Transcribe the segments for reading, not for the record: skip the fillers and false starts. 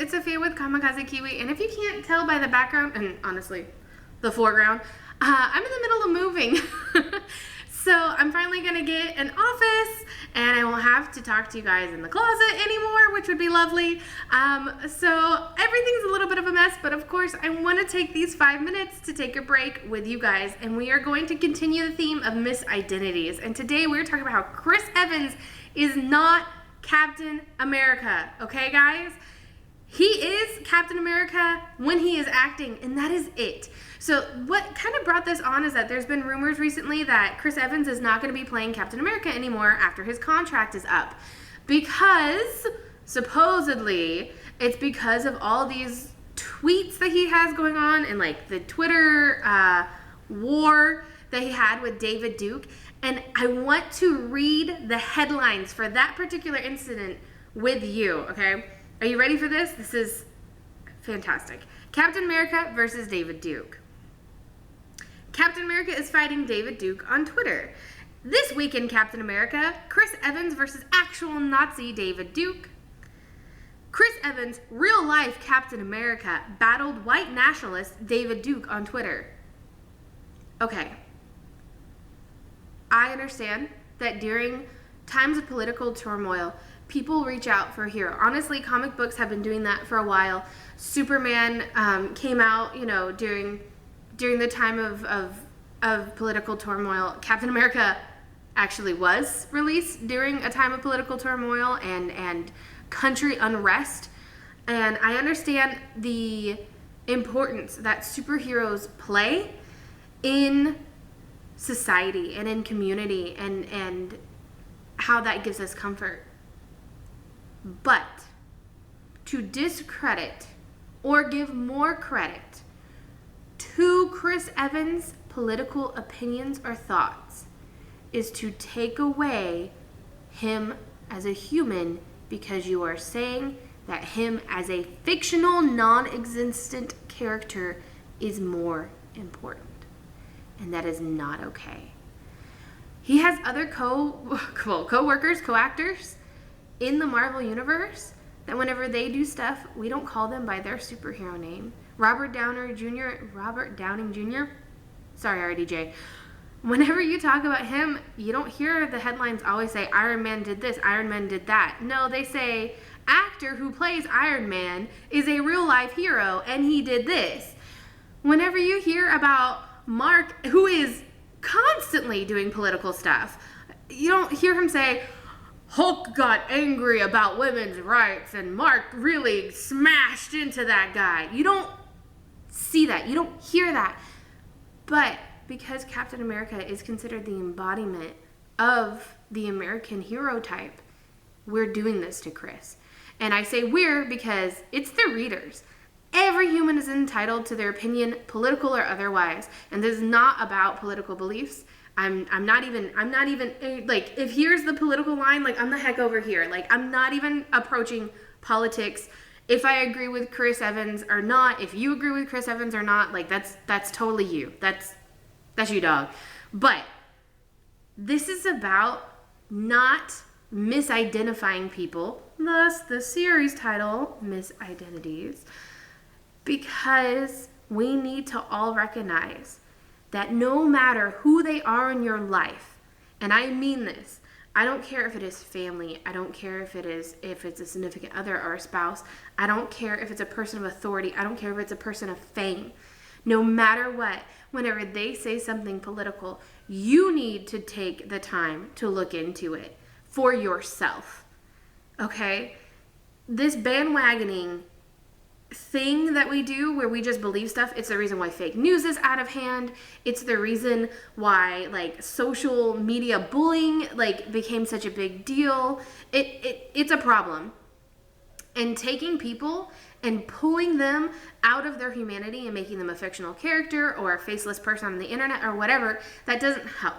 it's a fan with Kamikaze Kiwi, and if you can't tell by the background, and honestly, the foreground, I'm in the middle of moving. So I'm finally going to get an office, and I won't have to talk to you guys in the closet anymore, which would be lovely. So everything's a little bit of a mess, but of course I want to take these 5 minutes to take a break with you guys, and we are going to continue the theme of misidentities. And today we're talking about how Chris Evans is not Captain America, okay guys? He is Captain America when he is acting, and that is it. So what kind of brought this on is that there's been rumors recently that Chris Evans is not going to be playing Captain America anymore after his contract is up. Because, supposedly, it's because of all these tweets that he has going on and like the Twitter war that he had with David Duke. And I want to read the headlines for that particular incident with you, okay? Are you ready for this? This is fantastic. Captain America versus David Duke. Captain America is fighting David Duke on Twitter. This week in Captain America, Chris Evans versus actual Nazi David Duke. Chris Evans, real life Captain America, battled white nationalist David Duke on Twitter. Okay. I understand that during times of political turmoil, people reach out for a hero. Honestly, comic books have been doing that for a while. Superman came out, during the time of political turmoil. Captain America actually was released during a time of political turmoil and country unrest. And I understand the importance that superheroes play in society and in community and how that gives us comfort. But to discredit or give more credit to Chris Evans' political opinions or thoughts is to take away him as a human, because you are saying that him as a fictional, non-existent character is more important. And that is not okay. He has other co-workers, co-actors in the Marvel Universe that whenever they do stuff, we don't call them by their superhero name. Robert Downing Jr. Sorry, RDJ. Whenever you talk about him, you don't hear the headlines always say Iron Man did this, Iron Man did that. No, they say actor who plays Iron Man is a real life hero and he did this. Whenever you hear about Mark, who is constantly doing political stuff, you don't hear him say, Hulk got angry about women's rights and Mark really smashed into that guy. You don't see that. You don't hear that. But because Captain America is considered the embodiment of the American hero type, we're doing this to Chris. And I say we're because it's the readers. Every human is entitled to their opinion, political or otherwise. And this is not about political beliefs. I'm not even, like, if here's the political line, like, I'm the heck over here. Like, I'm not even approaching politics. If I agree with Chris Evans or not, if you agree with Chris Evans or not, like, that's totally you. That's you, dog. But this is about not misidentifying people, thus the series title, Misidentities, because we need to all recognize that no matter who they are in your life, and I mean this, I don't care if it is family, I don't care if it's a significant other or a spouse, I don't care if it's a person of authority, I don't care if it's a person of fame. No matter what, whenever they say something political, you need to take the time to look into it for yourself, okay? This bandwagoning thing that we do where we just believe stuff, it's the reason why fake news is out of hand. It's the reason why like social media bullying like became such a big deal. It's a problem. And taking people and pulling them out of their humanity and making them a fictional character or a faceless person on the internet or whatever, that doesn't help.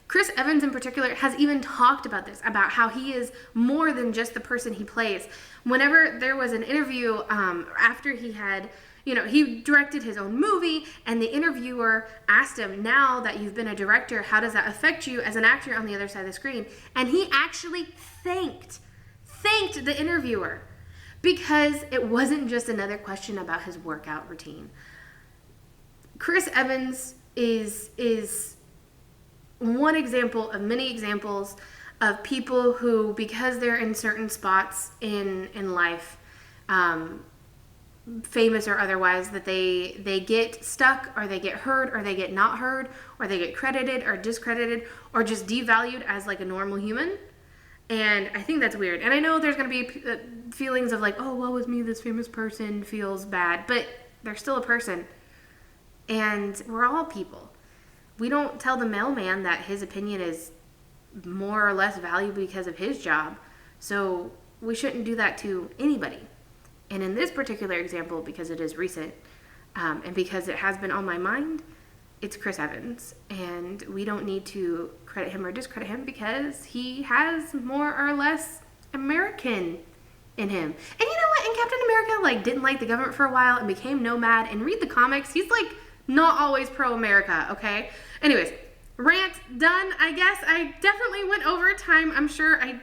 Chris Evans in particular has even talked about this, about how he is more than just the person he plays. Whenever there was an interview after he had, he directed his own movie, and the interviewer asked him, now that you've been a director, how does that affect you as an actor on the other side of the screen? And he actually thanked the interviewer, because it wasn't just another question about his workout routine. Chris Evans is one example of many examples of people who, because they're in certain spots in life, famous or otherwise, that they get stuck, or they get heard, or they get not heard, or they get credited or discredited, or just devalued as like a normal human. And I think that's weird. And I know there's going to be feelings of like, oh, woe is me, this famous person feels bad, but they're still a person. And we're all people. We don't tell the mailman that his opinion is more or less valuable because of his job. So we shouldn't do that to anybody. And in this particular example, because it is recent, and because it has been on my mind, it's Chris Evans. And we don't need to credit him or discredit him because he has more or less American in him. And you know what? And Captain America like didn't like the government for a while and became nomad. And read the comics. He's like not always pro-America, okay? Anyways, rant done. I guess I definitely went over time. I'm sure I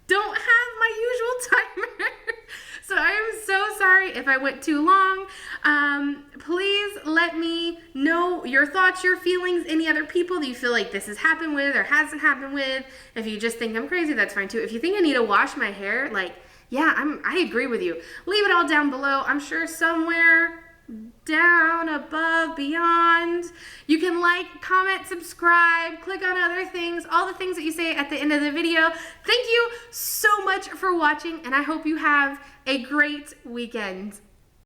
don't have my usual timer. So I am so sorry if I went too long. Please let me know your thoughts, your feelings, any other people that you feel like this has happened with or hasn't happened with. If you just think I'm crazy, that's fine too. If you think I need to wash my hair, like, yeah, I agree with you. Leave it all down below. I'm sure somewhere down, above, beyond. You can like, comment, subscribe, click on other things, all the things that you say at the end of the video. Thank you so much for watching, and I hope you have a great weekend.